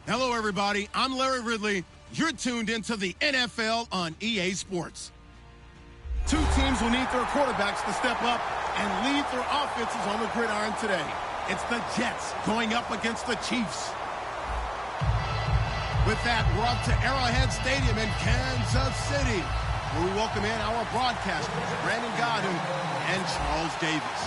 Hello, everybody. I'm Larry Ridley. You're tuned into the NFL on EA Sports. Two teams will need their quarterbacks to step up and lead their offenses on the gridiron today. It's the Jets going up against the Chiefs. With that, we're up to Arrowhead Stadium in Kansas City, where we welcome in our broadcasters, Brandon Godden and Charles Davis.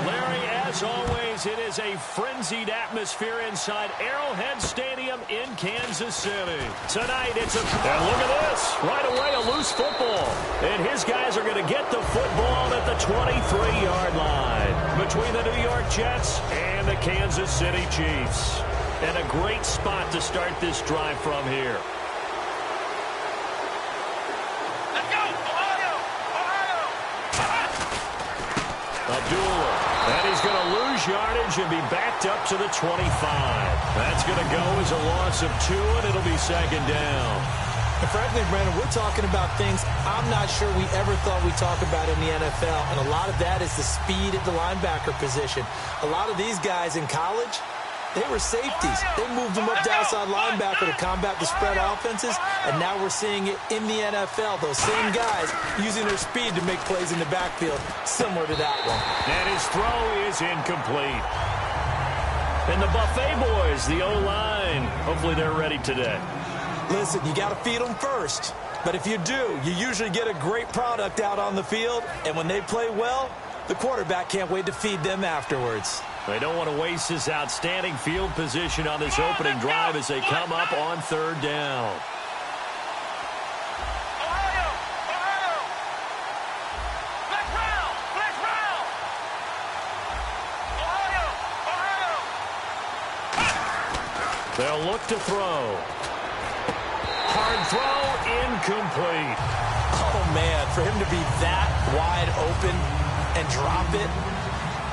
Larry, as always, it is a frenzied atmosphere inside Arrowhead Stadium in Kansas City. Tonight, and look at this, right away a loose football. And his guys are going to get the football at the 23-yard line between the New York Jets and the Kansas City Chiefs. And a great spot to start this drive from here. And he's going to lose yardage and be backed up to the 25. That's going to go as a loss of 2, and it'll be second down. And frankly, Brandon, we're talking about things I'm not sure we ever thought we'd talk about in the NFL, and a lot of that is the speed at the linebacker position. A lot of these guys in college, they were safeties. They moved them up to outside linebacker to combat the spread offenses, and now we're seeing it in the NFL. Those same guys using their speed to make plays in the backfield, similar to that one. And his throw is incomplete. And the Buffet boys, the O-line, hopefully they're ready today. Listen, you got to feed them first. But if you do, you usually get a great product out on the field, and when they play well, the quarterback can't wait to feed them afterwards. They don't want to waste this outstanding field position on this opening drive as they come up on third down. They'll look to throw. Hard throw, incomplete. Oh, man, for him to be that wide open and drop it.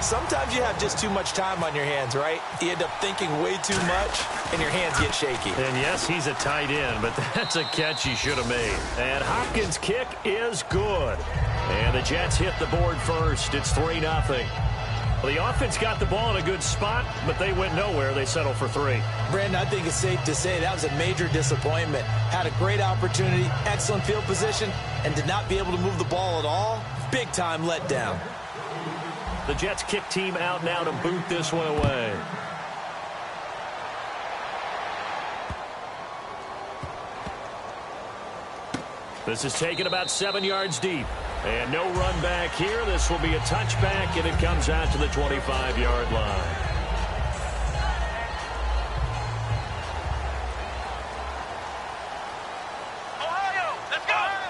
Sometimes you have just too much time on your hands, right? You end up thinking way too much, and your hands get shaky. And yes, he's a tight end, but that's a catch he should have made. And Hopkins' kick is good. And the Jets hit the board first. It's 3-0. Well, the offense got the ball in a good spot, but they went nowhere. They settled for 3. Brandon, I think it's safe to say that was a major disappointment. Had a great opportunity, excellent field position, and did not be able to move the ball at all. Big-time letdown. The Jets kick team out now to boot this one away. This is taken about 7 yards deep. And no run back here. This will be a touchback, and it comes out to the 25-yard line.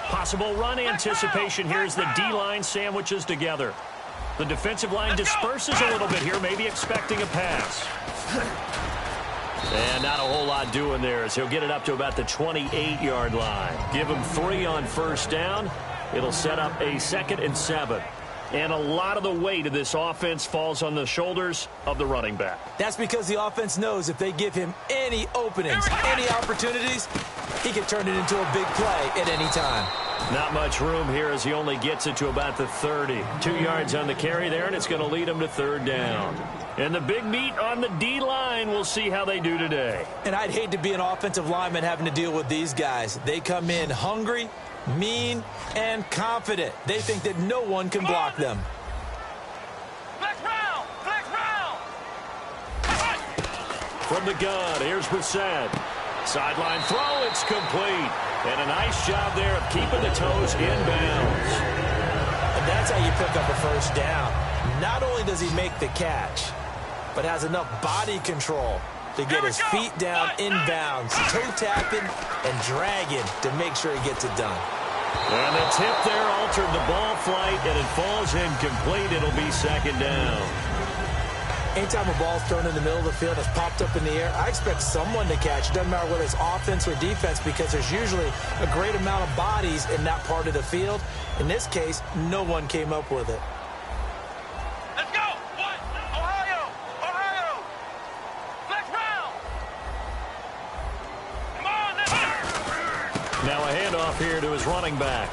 Possible run anticipation here as the D-line sandwiches together. The defensive line disperses a little bit here, maybe expecting a pass. And not a whole lot doing there as he'll get it up to about the 28-yard line. Give him 3 on first down. It'll set up a 2nd and 7. And a lot of the weight of this offense falls on the shoulders of the running back. That's because the offense knows if they give him any openings, any opportunities, he can turn it into a big play at any time. Not much room here as he only gets it to about the 30. 2 yards on the carry there, and it's going to lead him to third down. And the big meat on the D-line, we'll see how they do today. And I'd hate to be an offensive lineman having to deal with these guys. They come in hungry, mean, and confident. They think that no one can block them. From the gun, here's Brissett. Sideline throw, it's complete. And a nice job there of keeping the toes in bounds. And that's how you pick up a first down. Not only does he make the catch, but has enough body control to get his feet down in bounds, toe tapping and dragging to make sure he gets it done. And the tip there altered the ball flight, and it falls incomplete. It'll be second down. Anytime a ball's thrown in the middle of the field, it's popped up in the air, I expect someone to catch. It doesn't matter whether it's offense or defense because there's usually a great amount of bodies in that part of the field. In this case, no one came up with it. Let's go! Ohio! Ohio! Let's round! Come on, let's go! Now a handoff here to his running back.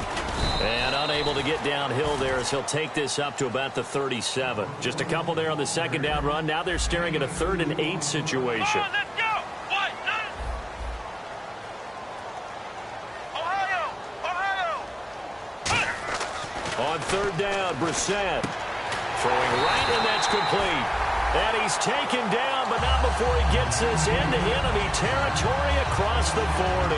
And unable to get downhill there as he'll take this up to about the 37. Just a couple there on the second down run. Now they're staring at a 3rd and 8 situation. Let's go! third down. Brissett throwing right, and that's complete. And he's taken down, but not before he gets this into enemy territory across the 40.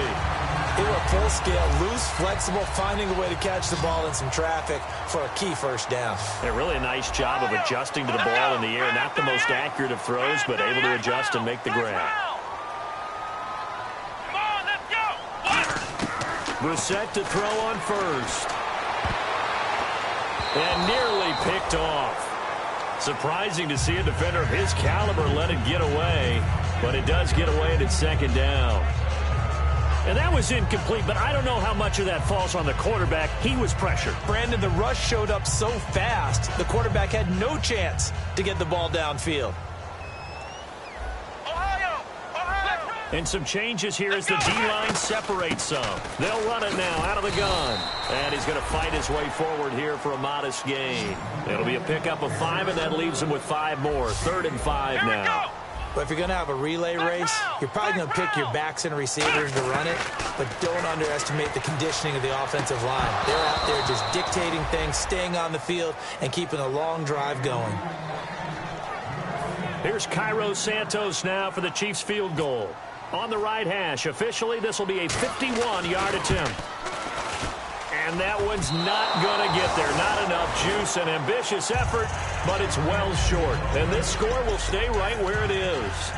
They were full scale, loose, flexible, finding a way to catch the ball in some traffic for a key first down. Yeah, really a nice job of adjusting to the ball in the air. Not the most accurate of throws, but able to adjust and make the grab. Come on, let's go. Brissett to throw on first. And nearly picked off. Surprising to see a defender of his caliber let it get away, but it does get away and it's second down. And that was incomplete, but I don't know how much of that falls on the quarterback. He was pressured. Brandon, the rush showed up so fast, the quarterback had no chance to get the ball downfield. And some changes here as the D-line separates some. They'll run it now out of the gun. And he's going to fight his way forward here for a modest gain. It'll be a pickup of 5, and that leaves him with 5 more. 3rd and 5 now. But if you're going to have a relay race, you're probably going to pick your backs and receivers to run it, but don't underestimate the conditioning of the offensive line. They're out there just dictating things, staying on the field, and keeping a long drive going. Here's Cairo Santos now for the Chiefs field goal. On the right hash, officially, this will be a 51-yard attempt. And that one's not going to get there. Not enough juice, an ambitious effort, but it's well short. And this score will stay right where it is.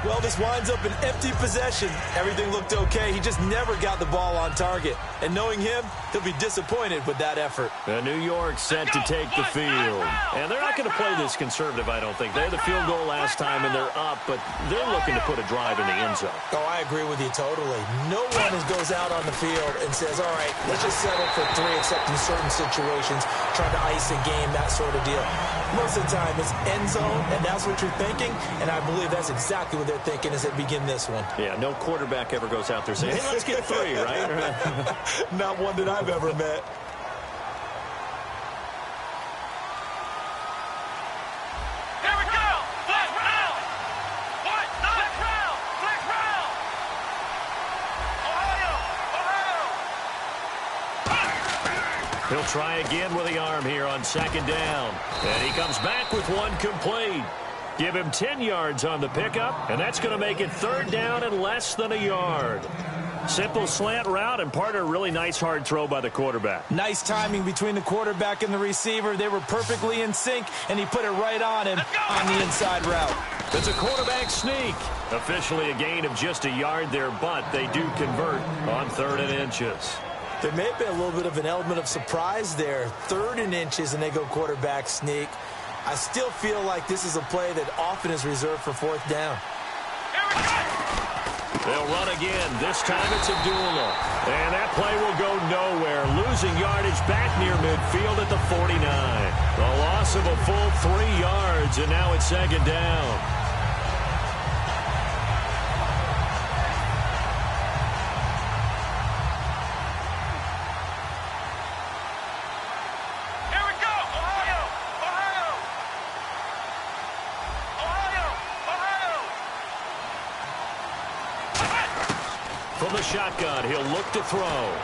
Well, this winds up an empty possession. Everything looked okay. He just never got the ball on target. And knowing him, he'll be disappointed with that effort. New York set to take the field. And they're not going to play this conservative, I don't think. They had the field goal last time, and they're up, but they're looking to put a drive in the end zone. Oh, I agree with you totally. No one goes out on the field and says, all right, let's just settle for 3, except in certain situations, trying to ice a game, that sort of deal. Most of the time, it's end zone, and that's what you're thinking, and I believe that's exactly what they're thinking as they begin this one. Yeah, no quarterback ever goes out there saying, hey, let's get 3, right? Not one that I've ever met. Here we go. Flag round. What? Flag round. Flag round. Ohio. He'll try again with the arm here on 2nd down. And he comes back with one complete. Give him 10 yards on the pickup, and that's going to make it 3rd down and less than a yard. Simple slant route, and part of a really nice hard throw by the quarterback. Nice timing between the quarterback and the receiver. They were perfectly in sync, and he put it right on him on the inside route. It's a quarterback sneak. Officially a gain of just a yard there, but they do convert on 3rd and inches. There may have been a little bit of an element of surprise there. 3rd and inches, and they go quarterback sneak. I still feel like this is a play that often is reserved for 4th down. They'll run again. This time it's Abdullah. And that play will go nowhere. Losing yardage back near midfield at the 49. The loss of a full 3 yards, and now it's 2nd down. From the shotgun, he'll look to throw.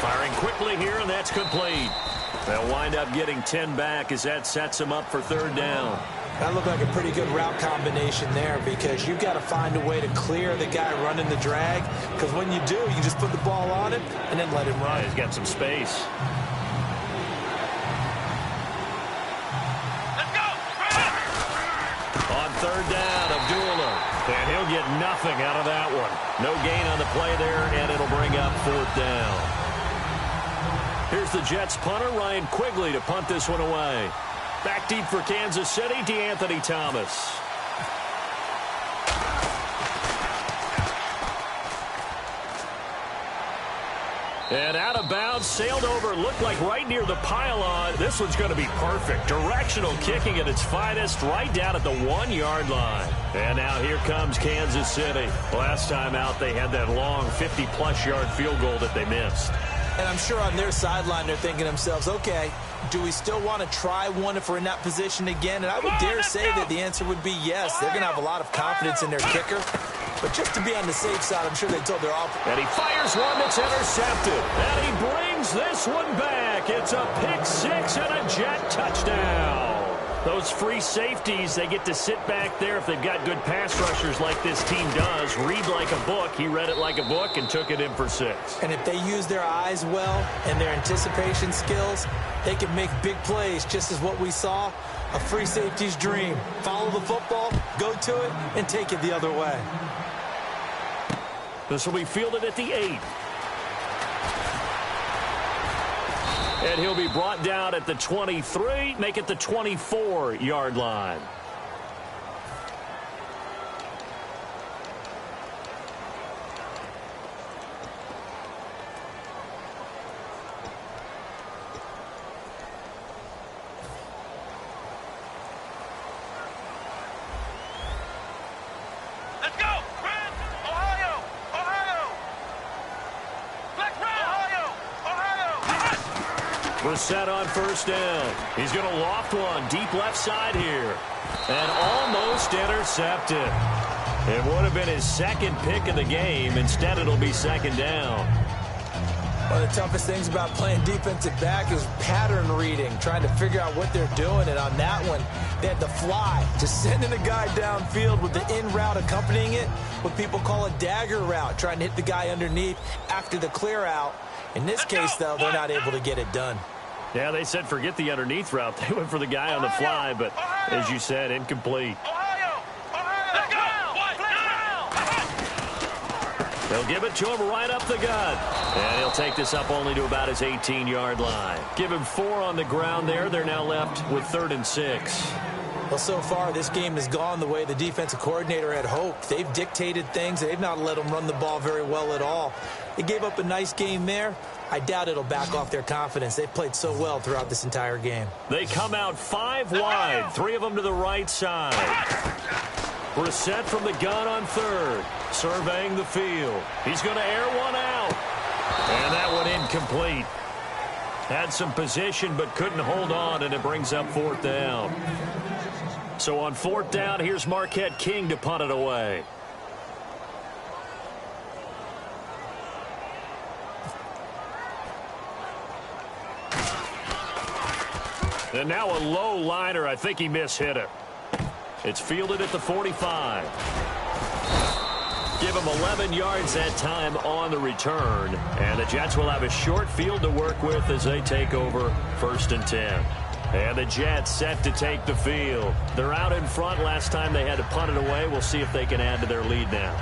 Firing quickly here, and that's complete. They'll wind up getting 10 back as that sets him up for 3rd down. That looked like a pretty good route combination there, because you've got to find a way to clear the guy running the drag, because when you do, you just put the ball on him and then let him run. Yeah, he's got some space. Let's go. On 3rd down, Abdullah. And he'll get nothing out of that one. No gain on the play there, and it'll bring up 4th down. Here's the Jets punter, Ryan Quigley, to punt this one away. Back deep for Kansas City, DeAnthony Thomas. And out of bounds, sailed over, looked like right near the pylon. This one's going to be perfect. Directional kicking at its finest, right down at the 1-yard line. And now here comes Kansas City. Last time out, they had that long 50-plus yard field goal that they missed. And I'm sure on their sideline, they're thinking to themselves, okay, do we still want to try one if we're in that position again? And I would dare say that the answer would be yes. They're going to have a lot of confidence in their kicker. But just to be on the safe side, I'm sure they told their offense. And he fires one that's intercepted. And he brings this one back. It's a pick six and a Jet touchdown. Those free safeties, they get to sit back there if they've got good pass rushers like this team does. Read like a book. He read it like a book and took it in for 6. And if they use their eyes well and their anticipation skills, they can make big plays, just as what we saw. A free safety's dream. Follow the football, go to it, and take it the other way. This will be fielded at the 8. And he'll be brought down at the 23, make it the 24-yard line. Let's go! Ohio! Ohio! Flex route! Ohio! Brissett on first down. He's going to loft one deep left side here. And almost intercepted. It would have been his second pick of the game. Instead, it'll be second down. One of the toughest things about playing defensive back is pattern reading, trying to figure out what they're doing. And on that one, they had to fly, just sending a guy downfield with the in route accompanying it, what people call a dagger route, trying to hit the guy underneath after the clear out. In this case, though, they're not able to get it done. Yeah, they said forget the underneath route. They went for the guy on the fly, but as you said, incomplete. They'll give it to him right up the gut. And he'll take this up only to about his 18-yard line. Give him 4 on the ground there. They're now left with 3rd and 6. Well, so far, this game has gone the way the defensive coordinator had hoped. They've dictated things. They've not let them run the ball very well at all. They gave up a nice game there. I doubt it'll back off their confidence. They've played so well throughout this entire game. They come out 5 wide, 3 of them to the right side. Brissett from the gun on 3rd, surveying the field. He's going to air one out. And that one incomplete. Had some position but couldn't hold on, and it brings up 4th down. So on 4th down, here's Marquette King to punt it away. And now a low liner. I think he mishit it. It's fielded at the 45. Give him 11 yards that time on the return. And the Jets will have a short field to work with as they take over 1st and 10. And the Jets set to take the field. They're out in front. Last time they had to punt it away. We'll see if they can add to their lead now.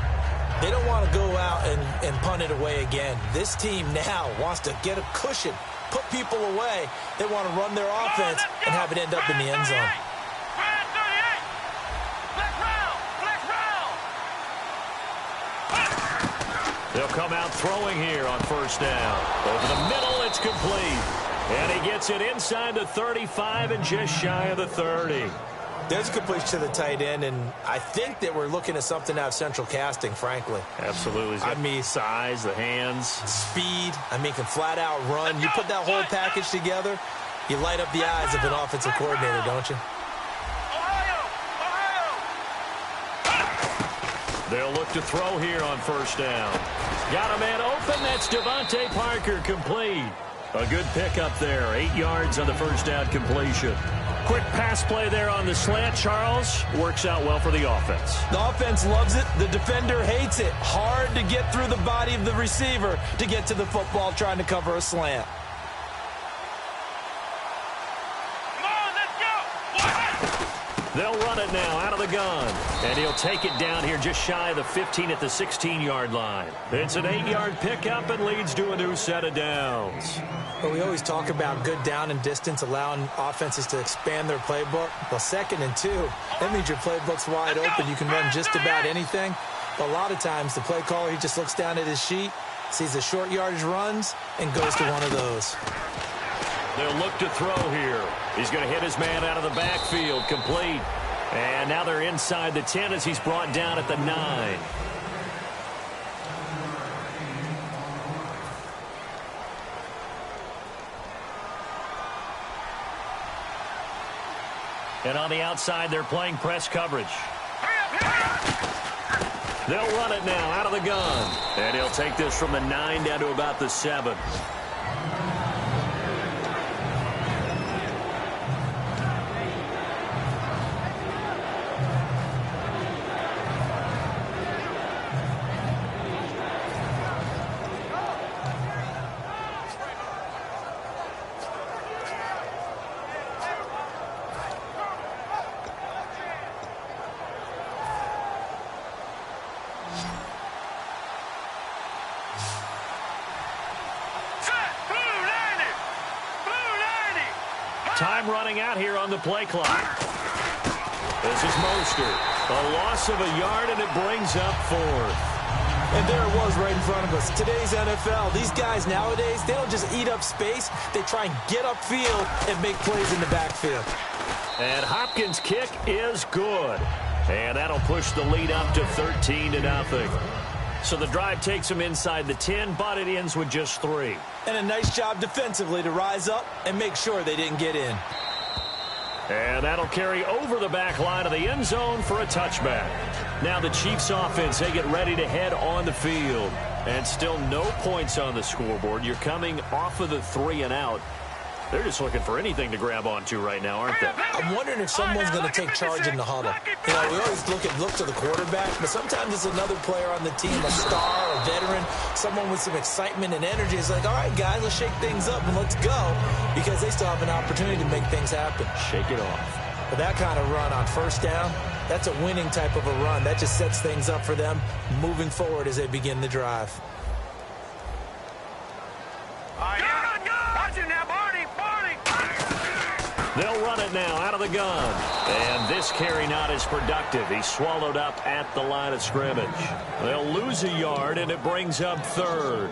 They don't want to go out and punt it away again. This team now wants to get a cushion, put people away. They want to run their offense and have it end up in the end zone. They'll come out throwing here on 1st down. Over the middle, it's complete. And he gets it inside the 35 and just shy of the 30. There's a completion to the tight end, and I think that we're looking at something out of central casting, frankly. Absolutely. He's got size, the hands. Speed. I mean, can flat out run. You put that whole package together, you light up the eyes of an offensive coordinator, don't you? They'll look to throw here on 1st down. Got a man open. That's Devontae Parker, complete. A good pickup there. 8 yards on the 1st down completion. Quick pass play there on the slant, Charles. Works out well for the offense. The offense loves it. The defender hates it. Hard to get through the body of the receiver to get to the football trying to cover a slant. They'll run it now out of the gun. And he'll take it down here just shy of the 15 at the 16-yard line. It's an 8-yard pickup and leads to a new set of downs. Well, we always talk about good down and distance, allowing offenses to expand their playbook. Well, 2nd and 2, that means your playbook's wide open. You can run just about anything. But a lot of times, the play caller, he just looks down at his sheet, sees the short yardage runs, and goes to one of those. They'll look to throw here. He's going to hit his man out of the backfield, complete. And now they're inside the 10 as he's brought down at the 9. And on the outside, they're playing press coverage. They'll run it now out of the gun. And he'll take this from the 9 down to about the 7. Time running out here on the play clock. This is Mostert. A loss of a yard, and it brings up 4th. And there it was right in front of us. Today's NFL, these guys nowadays, they don't just eat up space. They try and get upfield and make plays in the backfield. And Hopkins' kick is good. And that'll push the lead up to 13-0. So the drive takes them inside the 10, but it ends with just 3. And a nice job defensively to rise up and make sure they didn't get in. And that'll carry over the back line of the end zone for a touchback. Now the Chiefs offense, they get ready to head on the field. And still no points on the scoreboard. You're coming off of the 3 and out. They're just looking for anything to grab onto right now, aren't they? I'm wondering if someone's going to take charge in the huddle. You know, we always look to the quarterback, but sometimes it's another player on the team, a star, a veteran, someone with some excitement and energy. It's like, all right, guys, let's shake things up and let's go, because they still have an opportunity to make things happen. Shake it off. But that kind of run on first down, that's a winning type of a run. That just sets things up for them moving forward as they begin the drive. They'll run it now out of the gun. And this carry not as productive. He's swallowed up at the line of scrimmage. They'll lose a yard, and it brings up 3rd.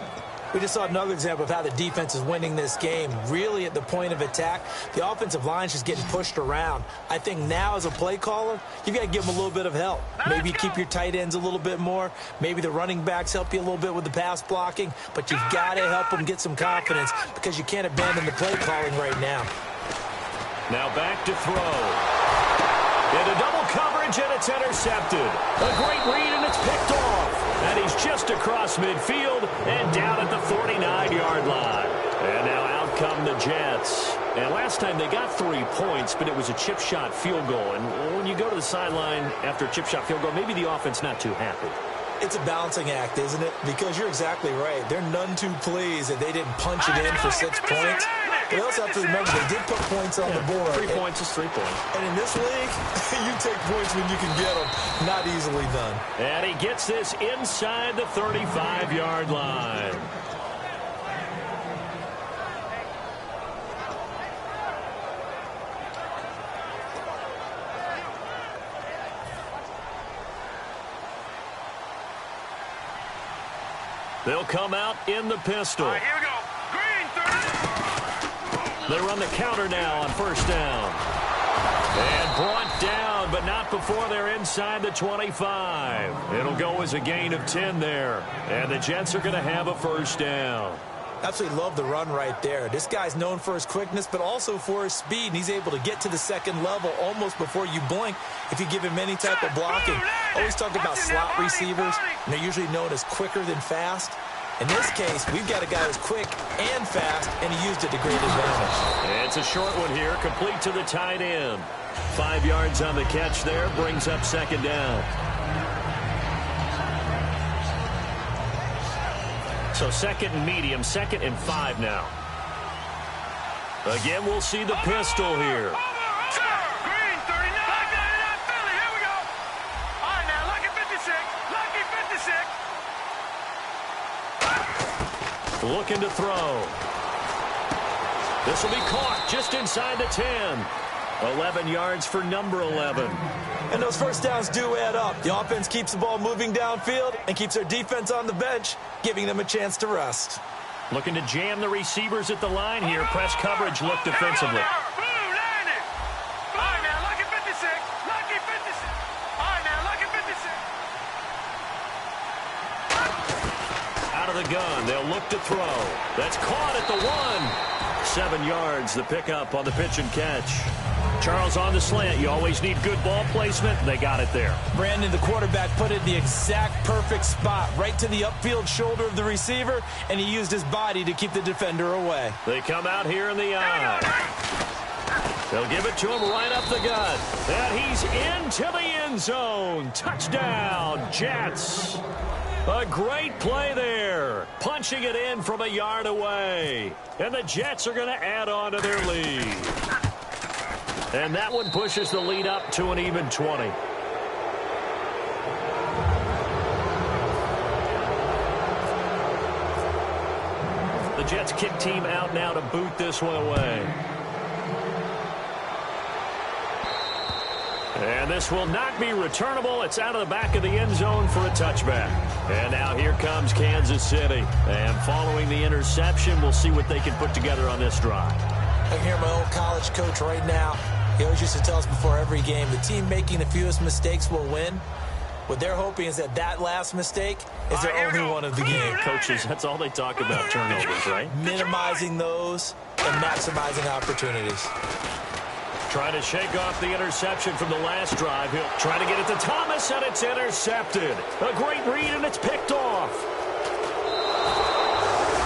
We just saw another example of how the defense is winning this game. Really at the point of attack, the offensive line's just getting pushed around. I think now as a play caller, you've got to give them a little bit of help. Maybe keep your tight ends a little bit more. Maybe the running backs help you a little bit with the pass blocking. But you've got to help them get some confidence, because you can't abandon the play calling right now. Now back to throw. Into double coverage, and it's intercepted. A great read, and it's picked off. And he's just across midfield and down at the 49-yard line. And now out come the Jets. And last time they got 3 points, but it was a chip shot field goal. And when you go to the sideline after a chip shot field goal, maybe the offense not too happy. It's a balancing act, isn't it? Because you're exactly right. They're none too pleased that they didn't punch it in for 6 points. But they also have to remember they did put points on the board. 3 points is 3 points. And in this league, you take points when you can get them. Not easily done. And he gets this inside the 35-yard line. They'll come out in the pistol. All right, here we go. Green, 30. They run the counter now on first down. And brought down, but not before they're inside the 25. It'll go as a gain of 10 there. And the Jets are going to have a first down. Absolutely love the run right there. This guy's known for his quickness, but also for his speed. And he's able to get to the second level almost before you blink if you give him any type of blocking. Always talk about slot receivers, and they're usually known as quicker than fast. In this case, we've got a guy who's quick and fast, and he used it to great advantage. It's a short one here, complete to the tight end. 5 yards on the catch there, brings up second down. So second and medium, 2nd and 5 now. Again, we'll see the pistol here. Green, 39. Philly, here we go. All right, now, lucky 56. Lucky 56. Looking to throw. This will be caught just inside the 10. 11 yards for number 11. And those first downs do add up. The offense keeps the ball moving downfield and keeps their defense on the bench, giving them a chance to rest. Looking to jam the receivers at the line here. Press coverage look defensively. Blue, 90. All right, now, lucky 56. Lucky 56. All right, now, lucky 56. Out of the gun. They'll look to throw. That's caught at the 1. 7 yards, the pickup on the pitch and catch. Charles on the slant. You always need good ball placement. They got it there. Brandon, the quarterback, put it in the exact perfect spot, right to the upfield shoulder of the receiver, and he used his body to keep the defender away. They come out here in the eye. They'll give it to him right up the gut. And he's into the end zone. Touchdown, Jets. A great play there. Punching it in from a yard away. And the Jets are going to add on to their lead. And that one pushes the lead up to an even 20. The Jets kick team out now to boot this one away. And this will not be returnable. It's out of the back of the end zone for a touchback. And now here comes Kansas City. And following the interception, we'll see what they can put together on this drive. I can hear my old college coach right now. He always used to tell us before every game, the team making the fewest mistakes will win. What they're hoping is that that last mistake is their only one of the game. Coaches, that's all they talk about, turnovers, right? Minimizing those and maximizing opportunities. Trying to shake off the interception from the last drive. He'll try to get it to Thomas, and it's intercepted. A great read, and it's picked off.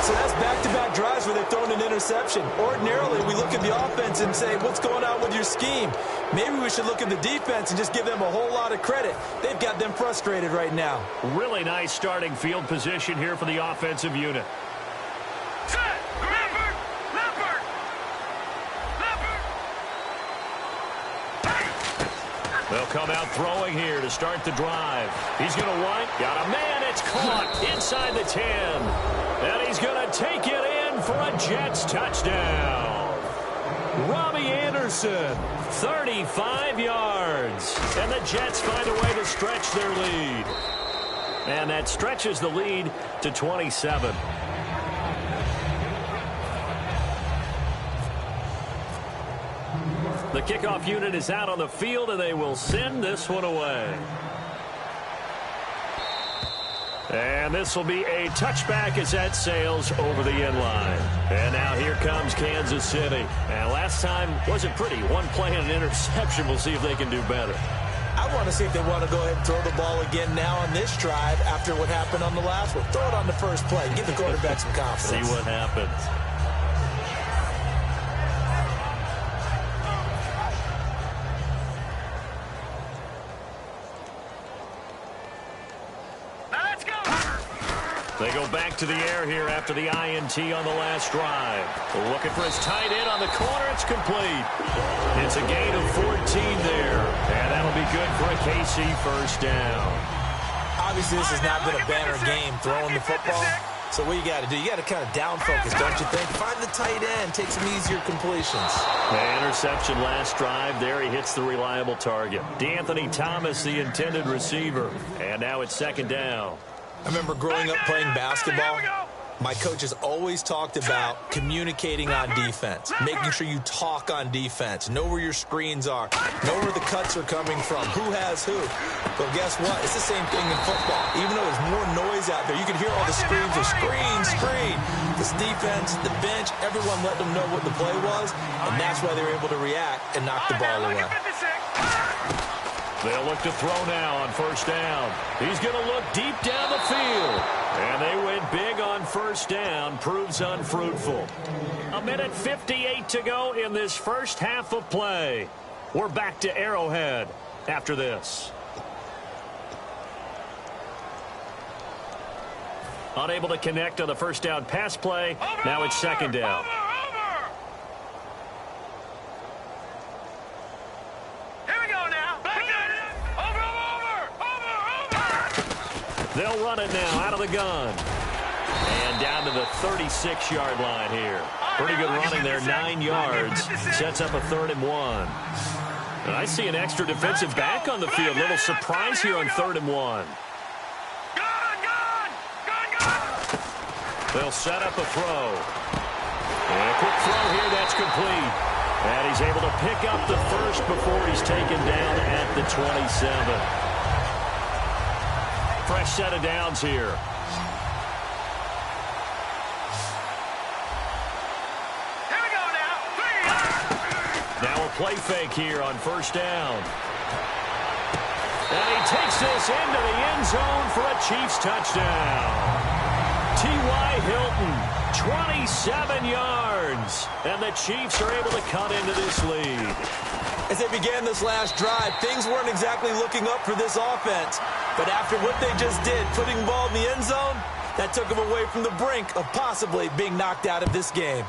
So that's back-to-back drives where they've thrown an interception. Ordinarily, we look at the offense and say, what's going on with your scheme? Maybe we should look at the defense and just give them a whole lot of credit. They've got them frustrated right now. Really nice starting field position here for the offensive unit. They'll come out throwing here to start the drive. He's going to run. Got a man. It's caught inside the 10. And he's going to take it in for a Jets touchdown. Robbie Anderson, 35 yards. And the Jets find a way to stretch their lead. And that stretches the lead to 27. The kickoff unit is out on the field, and they will send this one away. And this will be a touchback as that sails over the end line. And now here comes Kansas City. And last time wasn't pretty. One play and an interception. We'll see if they can do better. I want to see if they want to go ahead and throw the ball again now on this drive after what happened on the last one. Throw it on the first play. Give the quarterback some confidence. See what happens. They go back to the air here after the INT on the last drive. Looking for his tight end on the corner. It's complete. It's a gain of 14 there. And that'll be good for a KC first down. Obviously, this has not been a banner game throwing the football. So what you got to do, you got to kind of down focus, don't you think? Find the tight end, take some easier completions. The interception last drive there. He hits the reliable target. D'Anthony Thomas, the intended receiver. And now it's second down. I remember growing up playing basketball, my coaches always talked about communicating on defense, making sure you talk on defense, know where your screens are, know where the cuts are coming from, who has who. But guess what? It's the same thing in football. Even though there's more noise out there, you can hear all the screams of screen, screen. This defense, the bench, everyone let them know what the play was, and that's why they were able to react and knock the ball away. They'll look to throw now on first down. He's going to look deep down the field. And they went big on first down. Proves unfruitful. 1:58 to go in this first half of play. We're back to Arrowhead after this. Unable to connect on the first down pass play. Now it's second down. They'll run it now out of the gun. And down to the 36-yard line here. Pretty good running there, 9 yards. Sets up a 3rd and 1. And I see an extra defensive back on the field. Little surprise here on 3rd and 1. They'll set up a throw. And a quick throw here, that's complete. And he's able to pick up the first before he's taken down at the 27. Fresh set of downs here. Here we go now. Now a play fake here on first down. And he takes this into the end zone for a Chiefs touchdown. T.Y. Hilton, 27 yards. And the Chiefs are able to cut into this lead. As they began this last drive, things weren't exactly looking up for this offense. But after what they just did, putting the ball in the end zone, that took them away from the brink of possibly being knocked out of this game.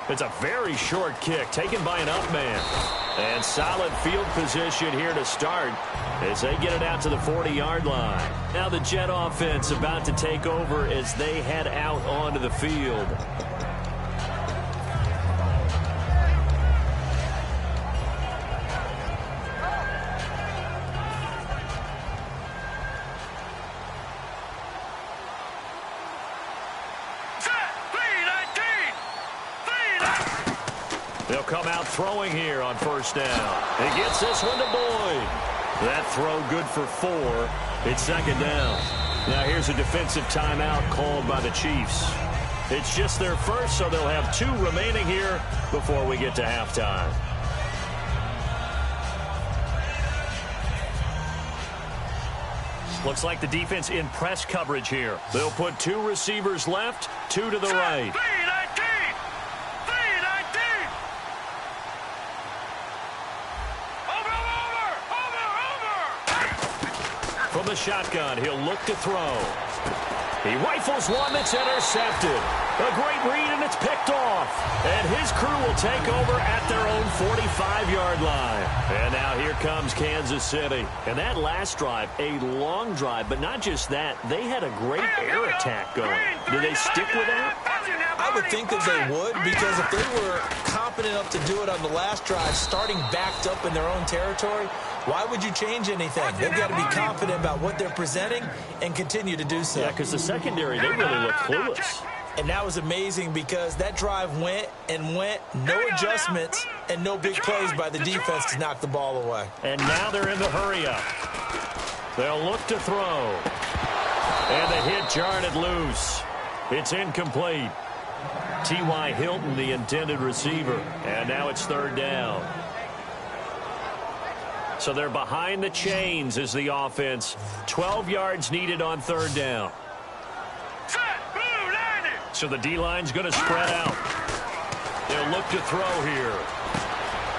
It's a very short kick taken by an up man. And solid field position here to start as they get it out to the 40-yard line. Now the Jet offense about to take over as they head out onto the field. They'll come out throwing here on first down. He gets this one to Boyd. That throw good for 4. It's second down. Now here's a defensive timeout called by the Chiefs. It's just their first, so they'll have 2 remaining here before we get to halftime. Looks like the defense in press coverage here. They'll put 2 receivers left, 2 to the right. From the shotgun, he'll look to throw. He rifles one that's intercepted. A great read, and it's picked off. And his crew will take over at their own 45-yard line. And now here comes Kansas City. And that last drive, a long drive, but not just that. They had a great air attack going. Do they stick with that? I would think that they would, because if they were confident enough to do it on the last drive, starting backed up in their own territory, why would you change anything? They've got to be confident about what they're presenting and continue to do so. Yeah, because the secondary, they really look clueless. And that was amazing because that drive went and went, no adjustments, and no big plays by the defense to knock the ball away. And now they're in the hurry-up. They'll look to throw. And the hit jarred it loose. It's incomplete. T.Y. Hilton, the intended receiver. And now it's third down. So they're behind the chains as the offense. 12 yards needed on third down. So the D-line's going to spread out. They'll look to throw here.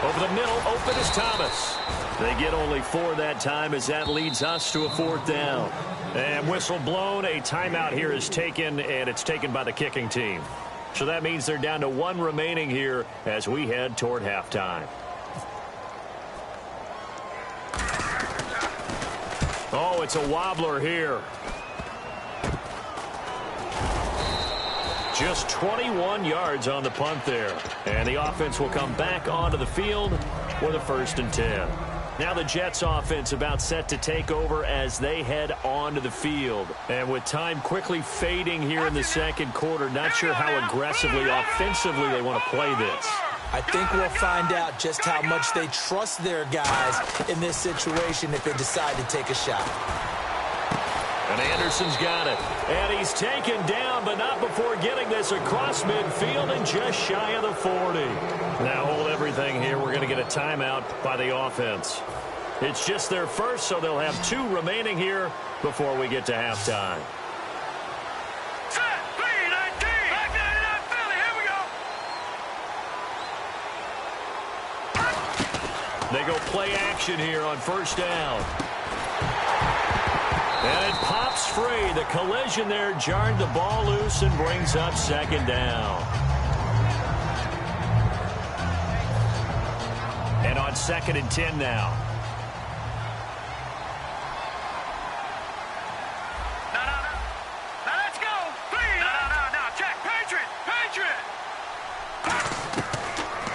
Over the middle, open is Thomas. They get only 4 that time as that leads us to a fourth down. And whistle blown, a timeout here is taken, and it's taken by the kicking team. So that means they're down to 1 remaining here as we head toward halftime. Oh, it's a wobbler here. Just 21 yards on the punt there. And the offense will come back onto the field with a 1st and 10. Now the Jets offense about set to take over as they head onto the field. And with time quickly fading here in the second quarter, not sure how aggressively, offensively they want to play this. I think we'll find out just how much they trust their guys in this situation if they decide to take a shot. And Anderson's got it. And he's taken down, but not before getting this across midfield and just shy of the 40. Now hold everything here. We're going to get a timeout by the offense. It's just their first, so they'll have 2 remaining here before we get to halftime. They go play action here on first down. And it pops free. The collision there jarred the ball loose and brings up second down. And on 2nd and 10 now. Now let's go. Please. No. Check. Patriot.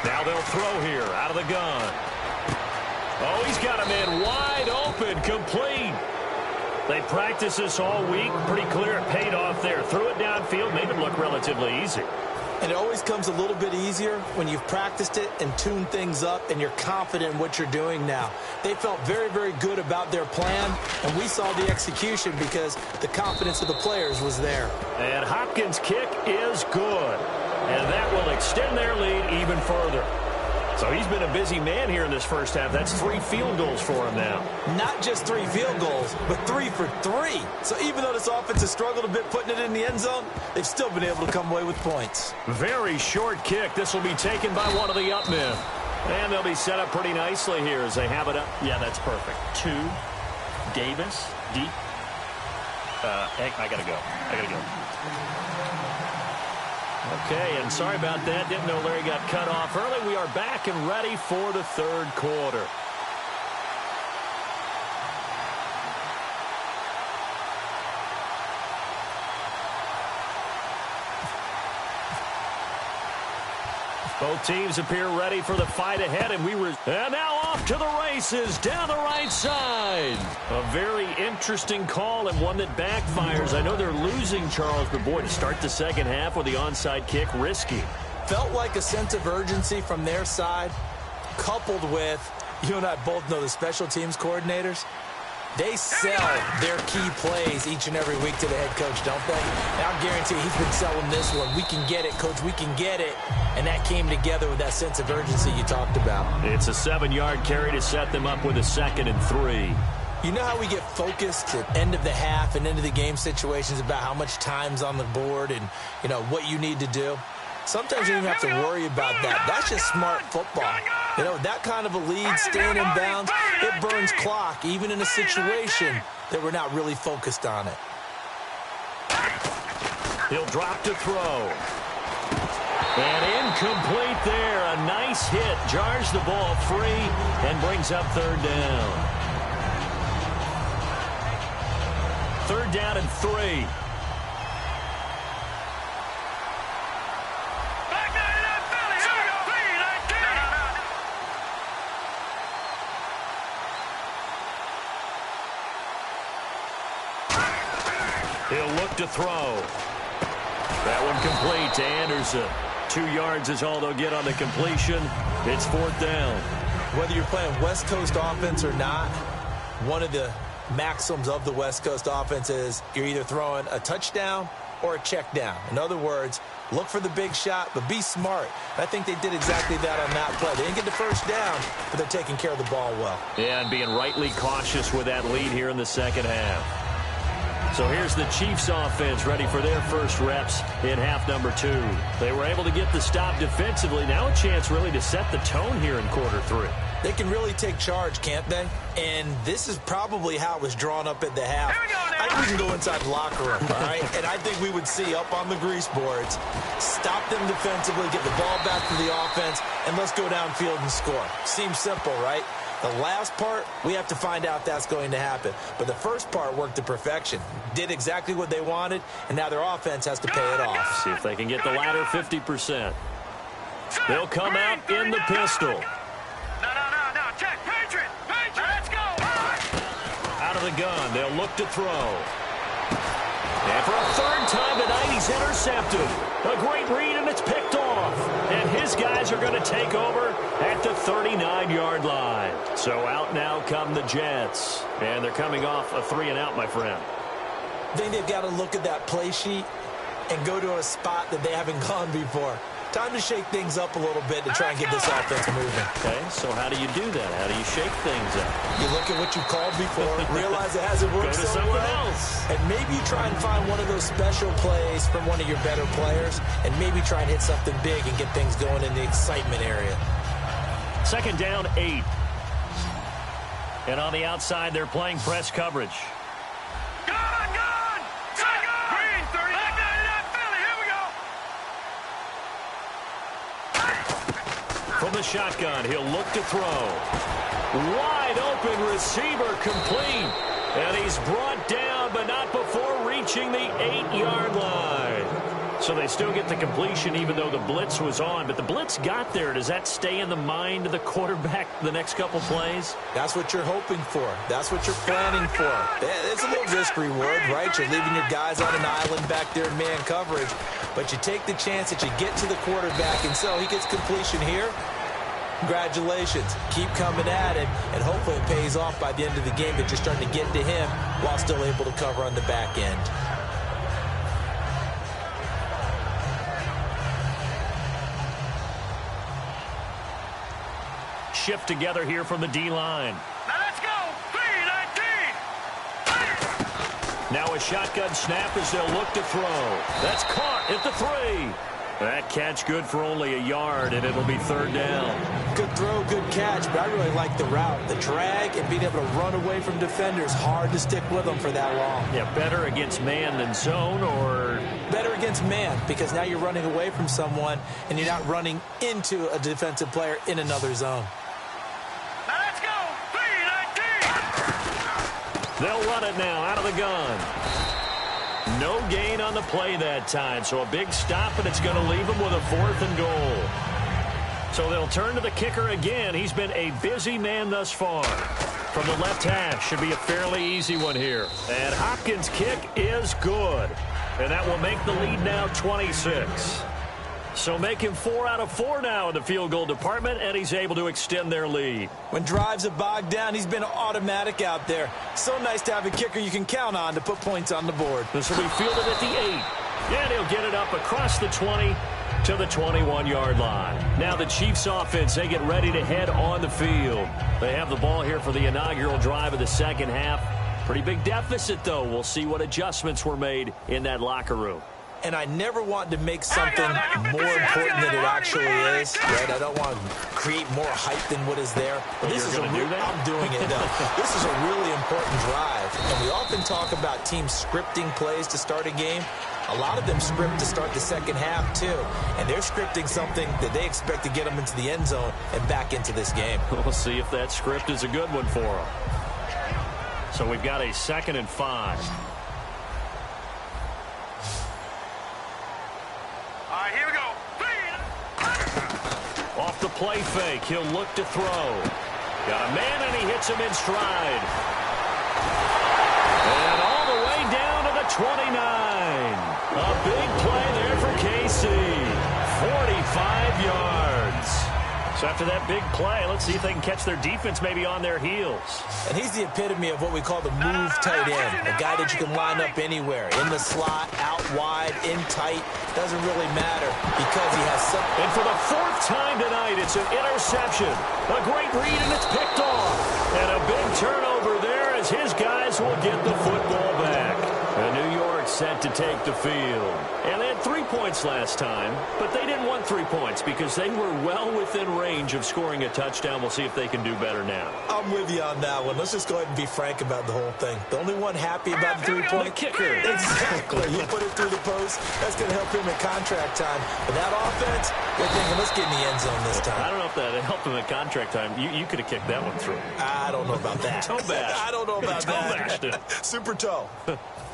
Now they'll throw here out of the gun. Oh, he's got him in wide open, complete. They practiced this all week. Pretty clear it paid off there. Threw it downfield, made it look relatively easy. And it always comes a little bit easier when you've practiced it and tuned things up and you're confident in what you're doing now. They felt very, very good about their plan, and we saw the execution because the confidence of the players was there. And Hopkins' kick is good. And that will extend their lead even further. So he's been a busy man here in this first half. That's 3 field goals for him now. Not just 3 field goals, but 3 for 3. So even though this offense has struggled a bit putting it in the end zone, they've still been able to come away with points. Very short kick. This will be taken by one of the up men. And they'll be set up pretty nicely here as they have it up. Yeah, that's perfect. 2, Davis, deep. I got to go. Okay, and sorry about that. Didn't know Larry got cut off early. We are back and ready for the third quarter. Both teams appear ready for the fight ahead, and and now off to the races down the right side. A very interesting call and one that backfires. I know they're losing, Charles, but boy, to start the second half with the onside kick, risky. Felt like a sense of urgency from their side, coupled with, you and I both know the special teams coordinators. They sell their key plays each and every week to the head coach, don't they? And I'll guarantee he's been selling this one. We can get it, coach. We can get it. And that came together with that sense of urgency you talked about. It's a 7-yard carry to set them up with a 2nd and 3. You know how we get focused at end of the half and end of the game situations about how much time's on the board and, you know, what you need to do? Sometimes you don't have to worry about that. That's just smart football. You know, that kind of a lead, staying in bounds, it burns clock, even in a situation that we're not really focused on it. He'll drop to throw. And incomplete there. A nice hit. Jars the ball free and brings up 3rd down. 3rd down and 3. He'll look to throw. That one complete to Anderson. 2 yards is all they'll get on the completion. It's 4th down. Whether you're playing West Coast offense or not, one of the maxims of the West Coast offense is you're either throwing a touchdown or a check down. In other words, look for the big shot, but be smart. I think they did exactly that on that play. They didn't get the first down, but they're taking care of the ball well. Yeah, and being rightly cautious with that lead here in the second half. So here's the Chiefs offense ready for their first reps in half number 2. They were able to get the stop defensively. Now a chance really to set the tone here in quarter 3. They can really take charge, can't they? And this is probably how it was drawn up at the half. I think we can go inside the locker room, all right? And I think we would see up on the grease boards, stop them defensively, get the ball back to the offense, and let's go downfield and score. Seems simple, right? The last part, we have to find out that's going to happen. But the first part worked to perfection. Did exactly what they wanted, and now their offense has to pay it off. See if they can get the latter 50%. They'll come out in the pistol. No. Check. Patriot. Let's go. Out of the gun. They'll look to throw. And for a 3rd time tonight, he's intercepted. A great read, and it's picked off. And his guys are going to take over at the 39-yard line. So out now come the Jets. And they're coming off a 3-and-out, my friend. I think they've got to look at that play sheet and go to a spot that they haven't gone before. Time to shake things up a little bit to try and get this offense moving. Okay, so how do you do that? How do you shake things up? You look at what you called before, realize it hasn't worked so well, and maybe you try and find one of those special plays from one of your better players, and maybe try and hit something big and get things going in the excitement area. 2nd down, 8. And on the outside, they're playing press coverage. From the shotgun, he'll look to throw. Wide open receiver complete. And he's brought down, but not before reaching the 8-yard line. So they still get the completion even though the blitz was on. But the blitz got there. Does that stay in the mind of the quarterback the next couple plays? That's what you're hoping for. That's what you're planning for. It's a little risk-reward, right? You're leaving your guys on an island back there in man coverage. But you take the chance that you get to the quarterback, and so he gets completion here. Congratulations. Keep coming at him, and hopefully it pays off by the end of the game that you're starting to get to him while still able to cover on the back end. shift together here from the D-line. Now let's go. 3-19. Now a shotgun snap as they'll look to throw. That's caught at the 3. That catch good for only a yard, and it'll be third down. Good throw, good catch, but I really like the route. The drag and being able to run away from defenders, hard to stick with them for that long. Yeah, better against man than zone, or? Better against man, because now you're running away from someone, and you're not running into a defensive player in another zone. Now let's go. 3-19. They'll run it now out of the gun. No gain on the play that time, so a big stop, and it's going to leave them with a 4th and goal. So they'll turn to the kicker again. He's been a busy man thus far. From the left hash, should be a fairly easy one here. And Hopkins' kick is good. And that will make the lead now 26. So make him 4 out of 4 now in the field goal department, and he's able to extend their lead. When drives are bogged down, he's been automatic out there. So nice to have a kicker you can count on to put points on the board. This will be fielded at the 8. And he'll get it up across the 20 to the 21-yard line. Now the Chiefs offense, they get ready to head on the field. They have the ball here for the inaugural drive of the second half. Pretty big deficit, though. We'll see what adjustments were made in that locker room. And I never want to make something more important than it actually is, right? I don't want to create more hype than what is there. But this is I'm doing it, though. This is a really important drive. And we often talk about teams scripting plays to start a game. A lot of them script to start the second half, too. And they're scripting something that they expect to get them into the end zone and back into this game. We'll see if that script is a good one for them. So we've got a 2nd and 5. All right, here we go. Off the play fake, he'll look to throw. Got a man, and he hits him in stride. And all the way down to the 29. A big play there for KC. 45 yards. So after that big play, let's see if they can catch their defense maybe on their heels. And he's the epitome of what we call the move tight end. A guy that you can line up anywhere. In the slot, out wide, in tight. Doesn't really matter because he has some... And for the 4th time tonight, it's an interception. A great read, and it's picked off. And a big turnover there as his guys will get the football back. And New York set to take the field. And they had 3 points last time, but they didn't want 3 points because they were well within range of scoring a touchdown. We'll see if they can do better now. I'm with you on that one. Let's just go ahead and be frank about the whole thing. The only one happy about the 3-point kicker. Exactly. He put it through the post. That's going to help him at contract time. But that offense, we're thinking, let's get in the end zone this time. I don't know if that helped him at contract time. You could have kicked that one through. I don't know about that. Toe bash. I don't know about toe that. Bashed it. Super toe.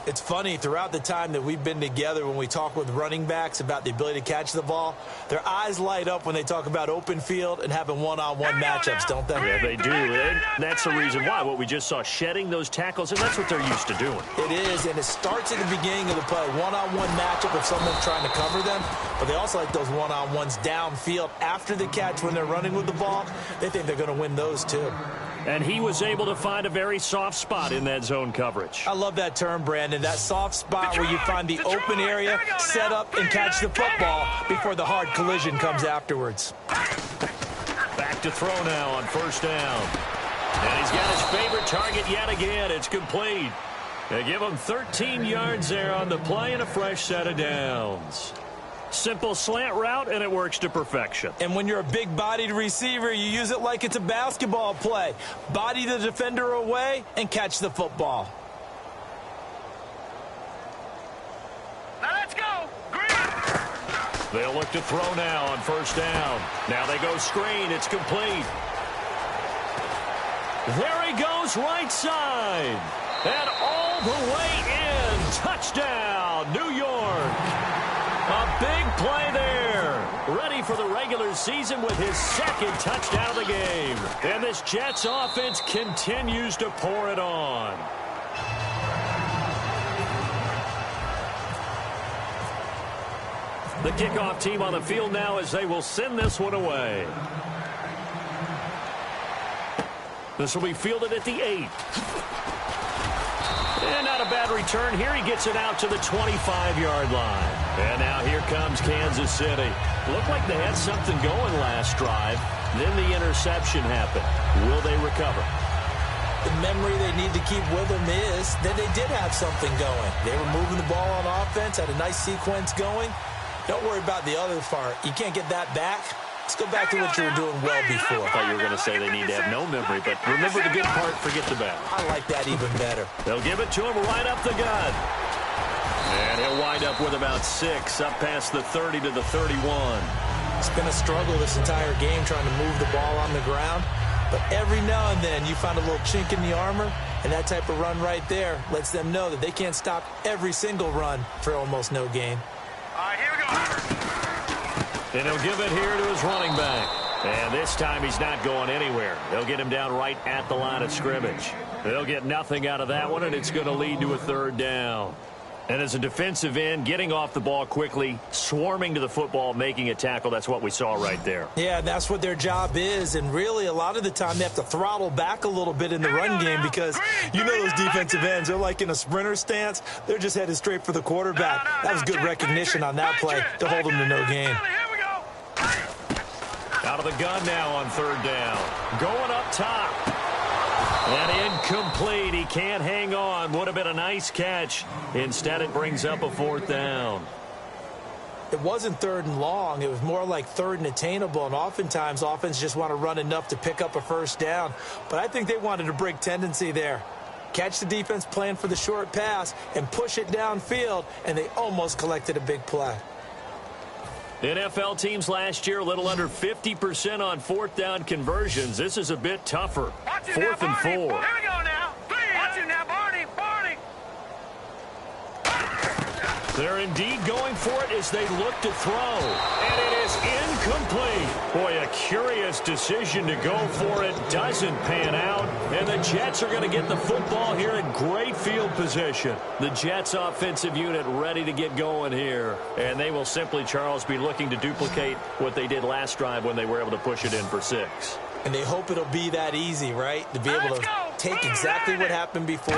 It's funny, throughout the time that we've been together, when we talk with running backs about the ability to catch the ball, their eyes light up when they talk about open field and having one-on-one matchups, don't they? Yeah, they do. That's the reason why. What we just saw, shedding those tackles, and that's what they're used to doing. It is, and it starts at the beginning of the play. One-on-one matchup if someone's trying to cover them, but they also like those one-on-ones downfield after the catch when they're running with the ball. They think they're going to win those, too. And he was able to find a very soft spot in that zone coverage. I love that term, Brandon. That soft spot where you find the open area, set up, and catch the football before the hard collision comes afterwards. Back to throw now on 1st down. And he's got his favorite target yet again. It's complete. They give him 13 yards there on the play and a fresh set of downs. Simple slant route, and it works to perfection. And when you're a big-bodied receiver, you use it like it's a basketball play. Body the defender away and catch the football. Now let's go. Green. They'll look to throw now on 1st down. Now they go screen. It's complete. There he goes right side. And all the way in. Touchdown, New York. A big play there. Ready for the regular season with his 2nd touchdown of the game. And this Jets offense continues to pour it on. The kickoff team on the field now as they will send this one away. This will be fielded at the 8. And not a bad return here. He gets it out to the 25-yard line. And now here comes Kansas City. Looked like they had something going last drive. Then the interception happened. Will they recover? The memory they need to keep with them is that they did have something going. They were moving the ball on offense, had a nice sequence going. Don't worry about the other part. You can't get that back. Let's go back to what you were doing well before. I thought you were going to say they need to have no memory, but remember the good part, forget the bad. I like that even better. They'll give it to him right up the gut. And he'll wind up with about 6, up past the 30 to the 31. It's been a struggle this entire game trying to move the ball on the ground. But every now and then you find a little chink in the armor, and that type of run right there lets them know that they can't stop every single run for almost no gain. All right, here we go. And he'll give it here to his running back. And this time he's not going anywhere. They'll get him down right at the line of scrimmage. They'll get nothing out of that one, and it's going to lead to a 3rd down. And as a defensive end, getting off the ball quickly, swarming to the football, making a tackle, that's what we saw right there. Yeah, that's what their job is. And really, a lot of the time, they have to throttle back a little bit in the run game because you know those defensive ends, they're like in a sprinter stance. They're just headed straight for the quarterback. That was good recognition on that play to hold them to no gain. Out of the gun now on 3rd down. Going up top. And incomplete. He can't hang on. Would have been a nice catch. Instead, it brings up a 4th down. It wasn't 3rd and long. It was more like 3rd and attainable. And oftentimes, offense just want to run enough to pick up a 1st down. But I think they wanted to break tendency there. Catch the defense plan for the short pass and push it downfield. And they almost collected a big play. NFL teams last year a little under 50% on 4th down conversions. This is a bit tougher. 4th and 4. Here we go now. Watch it now, Barney. They're indeed going for it as they look to throw. And it is incomplete. Boy, a curious decision to go for it. Doesn't pan out. And the Jets are going to get the football here in great field position. The Jets offensive unit ready to get going here. And they will simply, Charles, be looking to duplicate what they did last drive when they were able to push it in for 6. And they hope it'll be that easy, right? To be able to take exactly what happened before,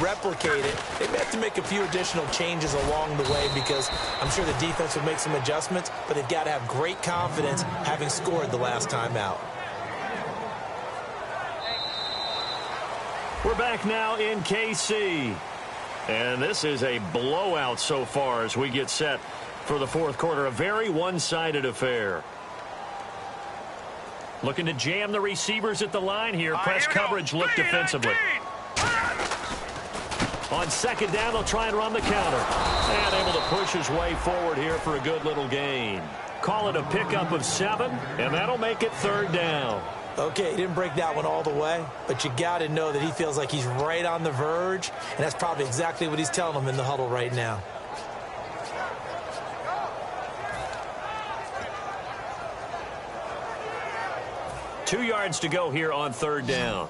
replicate it. They may have to make a few additional changes along the way because I'm sure the defense will make some adjustments, but they've got to have great confidence having scored the last time out. We're back now in KC. And this is a blowout so far as we get set for the 4th quarter. A very one-sided affair. Looking to jam the receivers at the line here. Press coverage look defensively. On 2nd down, they'll try and run the counter. And able to push his way forward here for a good little gain. Call it a pickup of 7, and that'll make it 3rd down. Okay, he didn't break that one all the way, but you got to know that he feels like he's right on the verge, and that's probably exactly what he's telling them in the huddle right now. Two yards to go here on 3rd down.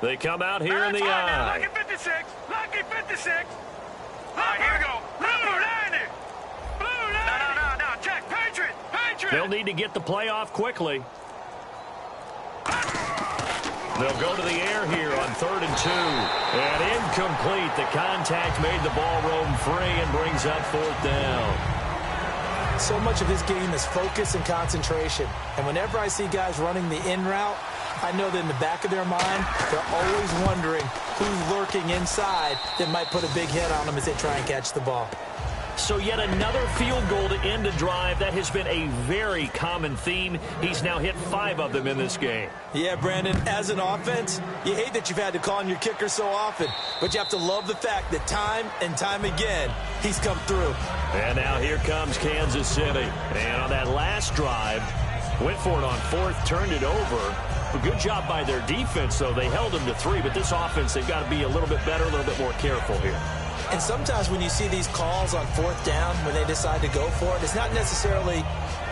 They come out here in the eye. Lucky 56. Lucky 56. All right, here we go. Blue 90. Blue 90. No. Check. Patriot. They'll need to get the play off quickly. They'll go to the air here on 3rd and 2. And incomplete. The contact made the ball roam free and brings up 4th down. So much of this game is focus and concentration. And whenever I see guys running the in route, I know that in the back of their mind, they're always wondering who's lurking inside that might put a big hit on them as they try and catch the ball. So yet another field goal to end a drive. That has been a very common theme. He's now hit 5 of them in this game. Yeah, Brandon, as an offense, you hate that you've had to call on your kicker so often, but you have to love the fact that time and time again, he's come through. And now here comes Kansas City. And on that last drive, went for it on 4th, turned it over. A good job by their defense, though. They held them to 3, but this offense, they've got to be a little bit better, a little bit more careful here. And sometimes when you see these calls on 4th down, when they decide to go for it, it's not necessarily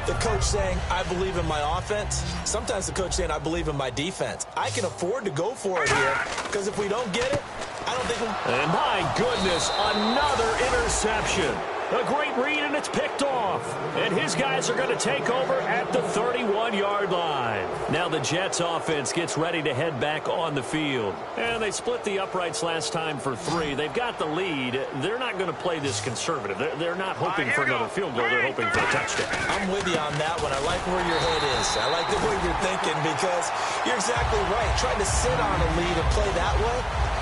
the coach saying, I believe in my offense. Sometimes the coach saying, I believe in my defense. I can afford to go for it here, because if we don't get it, I don't think we'll... And my goodness, another interception. A great read, and it's picked off. And his guys are going to take over at the 31-yard line. Now the Jets offense gets ready to head back on the field. And they split the uprights last time for 3. They've got the lead. They're not going to play this conservative. They're not hoping for another field goal. They're hoping for a touchdown. I'm with you on that one. I like where your head is. I like the way you're thinking because you're exactly right. Trying to sit on a lead and play that way,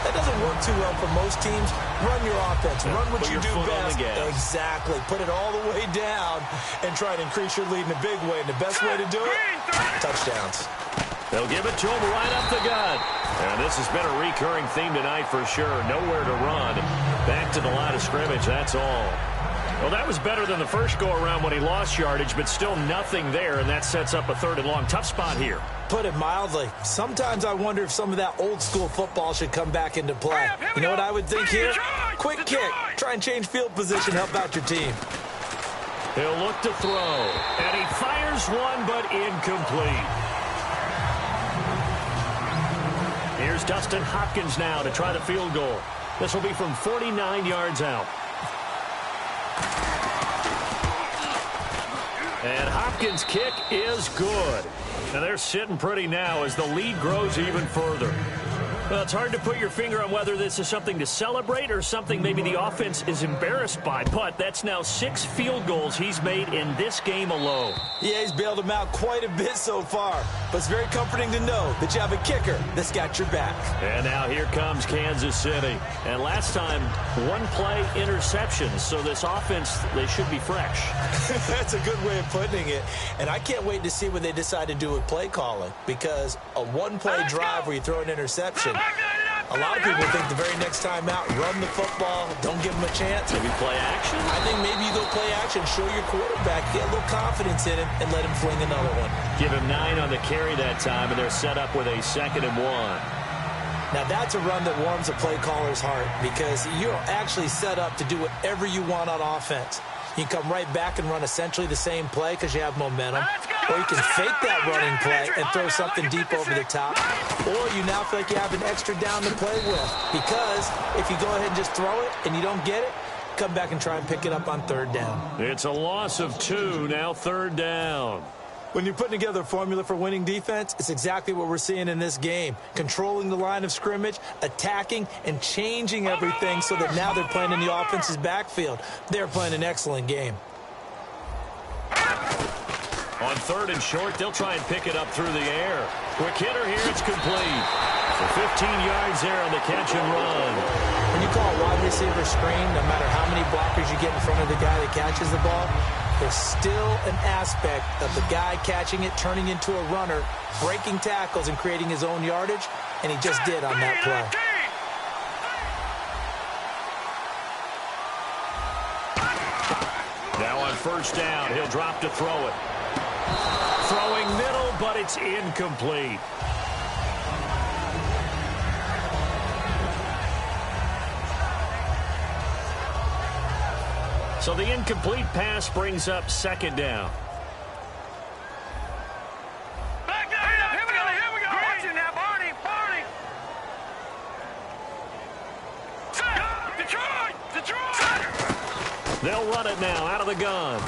that doesn't work too well for most teams. Run your offense. Run what you do best. Exactly. Put it all the way down and try to increase your lead in a big way. And the best way to do it, touchdowns. They'll give it to him right up the gut. And this has been a recurring theme tonight for sure. Nowhere to run. Back to the line of scrimmage, that's all. Well, that was better than the first go-around when he lost yardage, but still nothing there, and that sets up a 3rd and long. Tough spot here. Put it mildly. Sometimes I wonder if some of that old-school football should come back into play. You know what I would think here? Quick kick. Try and change field position. Help out your team. He'll look to throw, and he fires one, but incomplete. Here's Dustin Hopkins now to try the field goal. This will be from 49 yards out. And Hopkins' kick is good. And they're sitting pretty now as the lead grows even further. Well, it's hard to put your finger on whether this is something to celebrate or something maybe the offense is embarrassed by. But that's now 6 field goals he's made in this game alone. Yeah, he's bailed them out quite a bit so far. But it's very comforting to know that you have a kicker that's got your back. And now here comes Kansas City. And last time, 1-play interceptions. So this offense, they should be fresh. That's a good way of putting it. And I can't wait to see what they decide to do with play calling. Because a 1-play drive where you throw an interception, a lot of people think the very next time out, run the football, don't give them a chance. Maybe play action? I think maybe you go play action, show your quarterback, get a little confidence in him, and let him fling another one. Give him 9 on the carry that time, and they're set up with a 2nd and 1. Now, that's a run that warms a play caller's heart because you're actually set up to do whatever you want on offense. You can come right back and run essentially the same play because you have momentum. Or you can fake that running play and throw something deep over the top. Or you now feel like you have an extra down to play with. Because if you go ahead and just throw it and you don't get it, come back and try and pick it up on 3rd down. It's a loss of 2, now 3rd down. When you're putting together a formula for winning defense, it's exactly what we're seeing in this game. Controlling the line of scrimmage, attacking, and changing everything so that now they're playing in the offense's backfield. They're playing an excellent game. On 3rd and short, they'll try and pick it up through the air. Quick hitter here, it's complete. So 15 yards there on the catch and run. When you call a wide receiver screen, no matter how many blockers you get in front of the guy that catches the ball, there's still an aspect of the guy catching it, turning into a runner, breaking tackles and creating his own yardage, and he just did on that play. Now on 1st down, he'll drop to throw it. Throwing middle, but it's incomplete. So the incomplete pass brings up 2nd down. Back down, here we go. Watch it now, Barney. Detroit. They'll run it now out of the gun.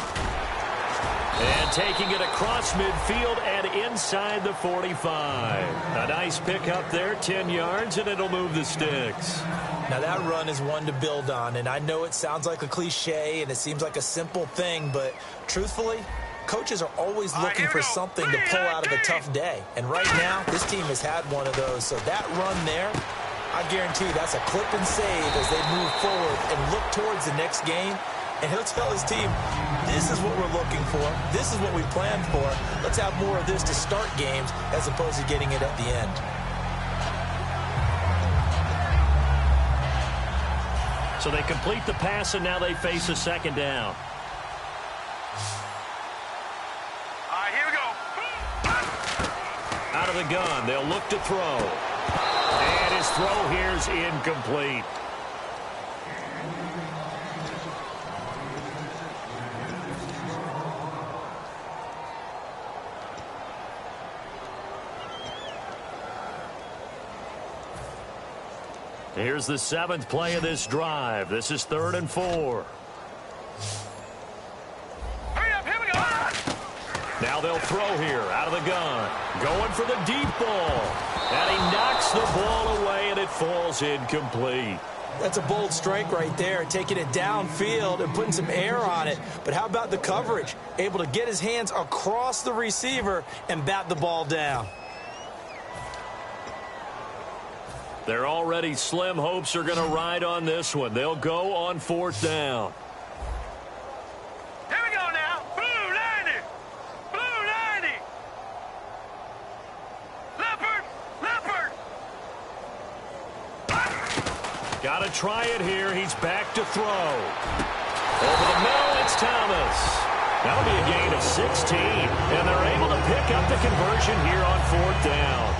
And taking it across midfield and inside the 45. A nice pickup there, 10 yards, and it'll move the sticks. Now, that run is one to build on, and I know it sounds like a cliche and it seems like a simple thing, but truthfully, coaches are always looking for something to pull out of a tough day. And right now, this team has had one of those. So that run there, I guarantee you that's a clip and save as they move forward and look towards the next game. And he'll tell his team, this is what we're looking for. This is what we planned for. Let's have more of this to start games as opposed to getting it at the end. So they complete the pass, and now they face a 2nd down. All right, here we go. Out of the gun, they'll look to throw. And his throw here's incomplete. Here's the 7th play of this drive. This is 3rd and 4. Hurry up, here we go. Now they'll throw here out of the gun. Going for the deep ball. And he knocks the ball away, and it falls incomplete. That's a bold strike right there, taking it downfield and putting some air on it. But how about the coverage? Able to get his hands across the receiver and bat the ball down. Their already slim hopes are going to ride on this one. They'll go on 4th down. Here we go now. Blue 90. Blue 90. Leopard. Got to try it here. He's back to throw. Over the middle, it's Thomas. That'll be a gain of 16. And they're able to pick up the conversion here on 4th down.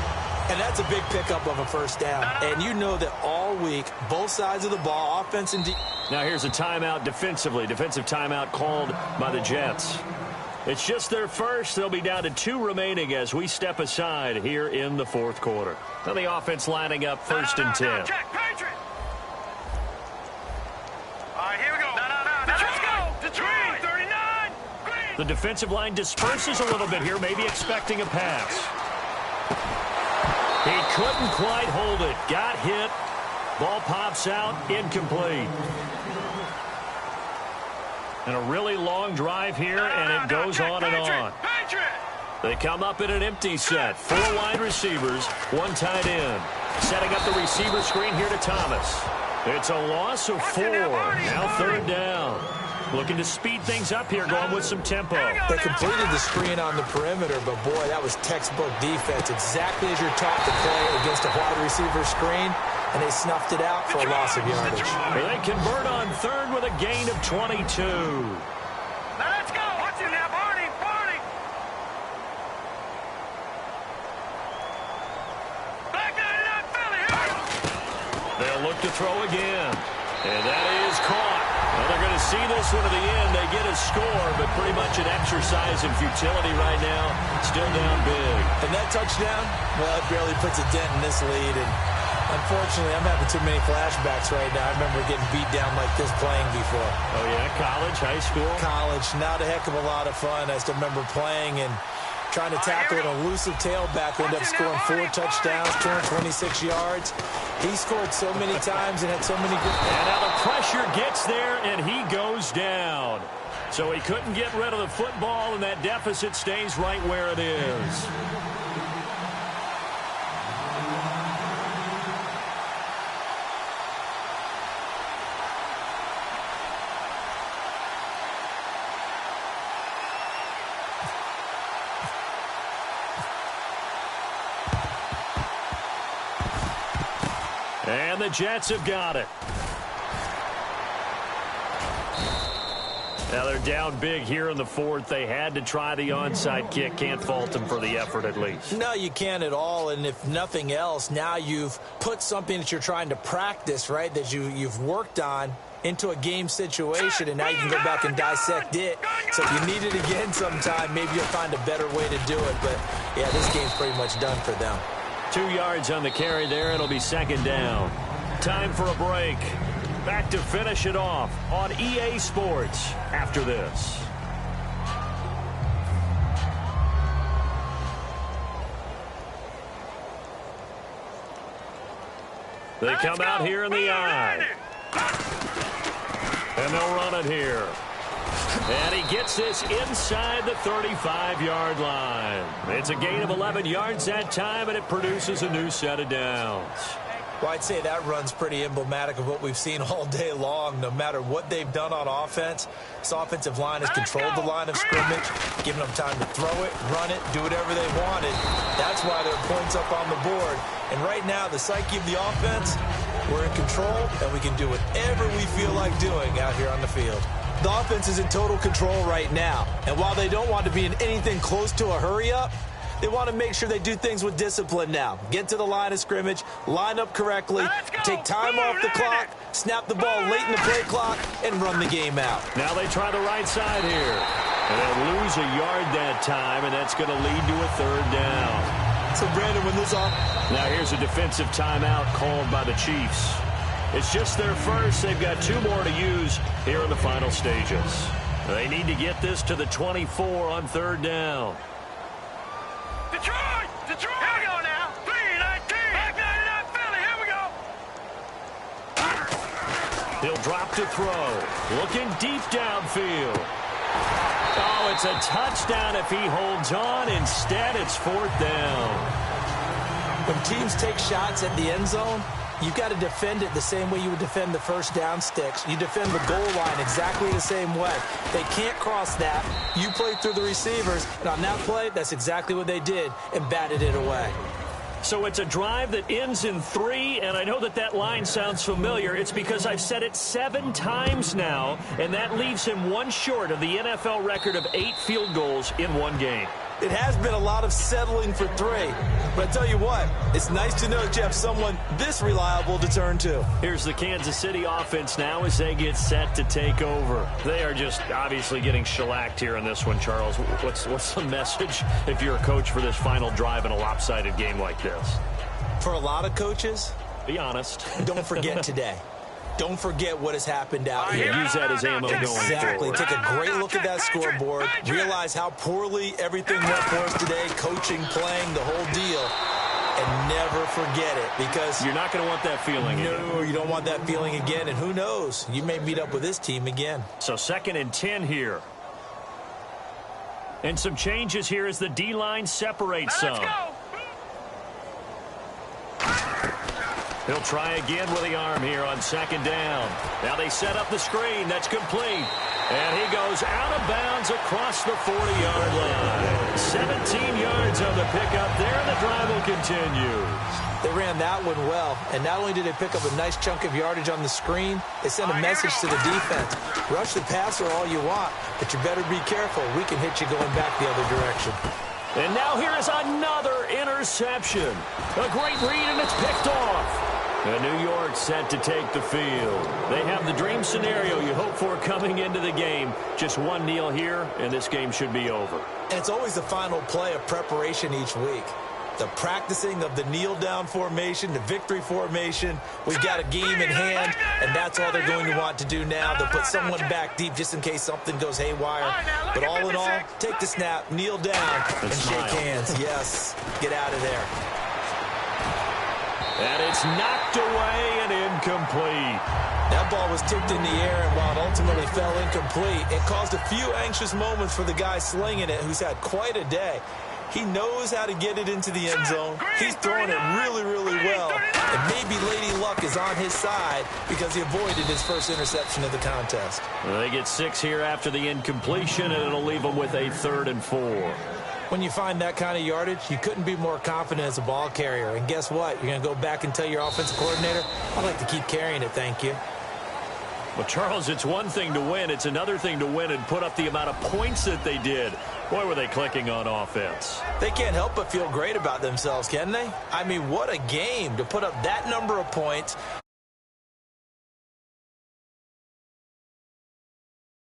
And that's a big pickup of a 1st down. And you know that all week, both sides of the ball, offense and defense. Now here's a timeout defensively. Defensive timeout called by the Jets. It's just their first. They'll be down to 2 remaining as we step aside here in the 4th quarter. Now the offense lining up 1st and 10. Check, Patriot. All right, here we go. Let's go. Detroit. 39. Green. The defensive line disperses a little bit here, maybe expecting a pass. He couldn't quite hold it. Got hit. Ball pops out. Incomplete. And a really long drive here, and it goes on and on. They come up in an empty set. 4 wide receivers, 1 tight end. Setting up the receiver screen here to Thomas. It's a loss of 4. Now 3rd down. Looking to speed things up here, going with some tempo. They completed the screen on the perimeter, but boy, that was textbook defense. Exactly as you're taught to play against a wide receiver screen, and they snuffed it out for a loss of yardage. They convert on 3rd with a gain of 22. Now let's go. Watch it now, Barney. Black 99 Philly. They'll look to throw again. And that is caught. Well, they're going to see this one to the end. They get a score, but pretty much an exercise in futility right now. Still down big. And that touchdown, well, it barely puts a dent in this lead. And unfortunately, I'm having too many flashbacks right now. I remember getting beat down like this playing before. Oh, yeah? College, high school? College. Not a heck of a lot of fun. I still remember playing and trying to tackle an elusive tailback who ended up scoring 4 touchdowns, 226 yards. He scored so many times and had so many good... And now the pressure gets there, and he goes down. So he couldn't get rid of the football, and that deficit stays right where it is. And the Jets have got it. Now they're down big here in the 4th. They had to try the onside kick. Can't fault them for the effort at least. No, you can't at all. And if nothing else, now you've put something that you're trying to practice, right, that you've worked on into a game situation, and now you can go back and dissect it. So if you need it again sometime, maybe you'll find a better way to do it. But, yeah, this game's pretty much done for them. 2 yards on the carry there. It'll be 2nd down. Time for a break. Back to finish it off on EA Sports after this. They come out here in the eye. And they'll run it here. And he gets this inside the 35-yard line. It's a gain of 11 yards that time, and it produces a new set of downs. Well, I'd say that run's pretty emblematic of what we've seen all day long. No matter what they've done on offense, this offensive line has controlled the line of scrimmage, given them time to throw it, run it, do whatever they wanted. That's why there are points up on the board. And right now, the psyche of the offense, we're in control, and we can do whatever we feel like doing out here on the field. The offense is in total control right now. And while they don't want to be in anything close to a hurry-up, they want to make sure they do things with discipline now. Get to the line of scrimmage, line up correctly, take time off the clock, snap the ball late in the play clock, and run the game out. Now they try the right side here. And they'll lose a yard that time, and that's going to lead to a 3rd down. So, Brandon, when this off... Now here's a defensive timeout called by the Chiefs. It's just their first. They've got 2 more to use here in the final stages. They need to get this to the 24 on 3rd down. Detroit! Detroit! Here we go now. 3-19. Back 99 Philly. Here we go. He'll drop to throw. Looking deep downfield. Oh, it's a touchdown if he holds on. Instead, it's 4th down. When teams take shots at the end zone, you've got to defend it the same way you would defend the first down sticks. You defend the goal line exactly the same way. They can't cross that. You play through the receivers, and on that play, that's exactly what they did and batted it away. So it's a drive that ends in 3, and I know that line sounds familiar. It's because I've said it 7 times now, and that leaves him 1 short of the NFL record of 8 field goals in 1 game. It has been a lot of settling for 3. But I tell you what, it's nice to know that you have someone this reliable to turn to. Here's the Kansas City offense now as they get set to take over. They are just obviously getting shellacked here in this one, Charles. What's the message if you're a coach for this final drive in a lopsided game like this? For a lot of coaches, be honest. Don't forget today. Don't forget what has happened out here. Use that as ammo going Exactly. forward. Take a great look at that scoreboard. Realize how poorly everything went for us today. Coaching, playing, the whole deal. And never forget it, because you're not going to want that feeling again. No, you don't want that feeling again. And who knows? You may meet up with this team again. So 2nd and 10 here. And some changes here as the D-line separates some. Let's go. He'll try again with the arm here on 2nd down. Now they set up the screen. That's complete. And he goes out of bounds across the 40-yard line. 17 yards on the pickup there, and the drive will continue. They ran that one well, and not only did they pick up a nice chunk of yardage on the screen, they sent a message to the defense. Rush the passer all you want, but you better be careful. We can hit you going back the other direction. And now here is another interception. A great read, and it's picked off. And New York set to take the field. They have the dream scenario you hope for coming into the game. Just 1 kneel here, and this game should be over. And it's always the final play of preparation each week. The practicing of the kneel-down formation, the victory formation. We've got a game in hand, and that's all they're going to want to do now. They'll put someone back deep just in case something goes haywire. But all in all, take the snap, kneel down, and shake hands. Yes, get out of there. And it's knocked away and incomplete. That ball was tipped in the air, and while it ultimately fell incomplete, it caused a few anxious moments for the guy slinging it, who's had quite a day. He knows how to get it into the end zone. He's throwing it really, really well. And maybe Lady Luck is on his side because he avoided his first interception of the contest. Well, they get 6 here after the incompletion, and it'll leave them with a 3rd and 4. When you find that kind of yardage, you couldn't be more confident as a ball carrier. And guess what? You're going to go back and tell your offensive coordinator, I'd like to keep carrying it, thank you. Well, Charles, it's one thing to win. It's another thing to win and put up the amount of points that they did. Boy, were they clicking on offense. They can't help but feel great about themselves, can they? I mean, what a game to put up that number of points